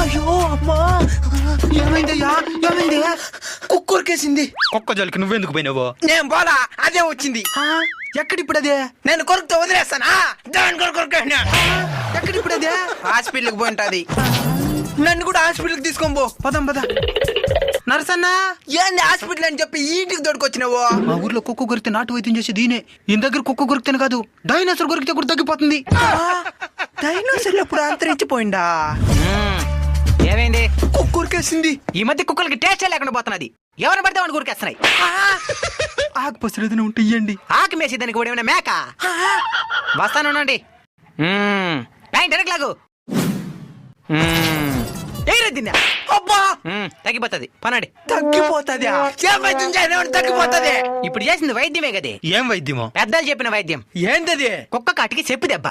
అయ్యో అమ్మా, ఏమైందయ్యా? ఏమైంది? కుక్కరికేసింది. కుక్క జోలికి నువ్వెందుకు పోయినావో? నేను పోలా, అదే వచ్చింది. ఎక్కడిప్పుడు అదే? నేను కొరుకుతో వదిలేస్తానా? దాని కొరకు ఎక్కడిప్పుడు అదే? హాస్పిటల్కి పోయింటది. నన్ను కూడా హాస్పిటల్కి తీసుకొని పో. పదం పద. నరసన్న, ఏంది హాస్పిటల్ అని చెప్పి ఇంటికి దొరికొచ్చినావు? మా ఊర్లో కుక్క కొరికితే నాటు వైద్యం చేసి దీనే. ఈ దగ్గర కుక్క కొరికితేనే కాదు, డైనోసార్ కొరికితే కూడా తగ్గిపోతుంది. డైనోసార్ ఎప్పుడు అంతరించిపోయిందా? ఏమైంది? కుక్కరికేసింది. ఈ మధ్య కుక్కలకి టేస్ట్ లేకుండా పోతున్నది. ఎవరిని పడితే వాడిని ఊరికేస్తున్నాయి. ఆకు పసరు ఏదైనా ఉంటే ఇయ్యండి. ఆకు మేసి దానికి కూడా ఏమైనా మేక. వస్తానుండండి. లాగు అబ్బా, తగ్గిపోతుంది. పనండి. తగ్గిపోతుంది. తగ్గిపోతుంది. ఇప్పుడు చేసింది వైద్యమే కదే. ఏం వైద్యమో? పెద్దలు చెప్పిన వైద్యం. ఏంటది? కుక్క కాటికి చెప్పు దెబ్బ.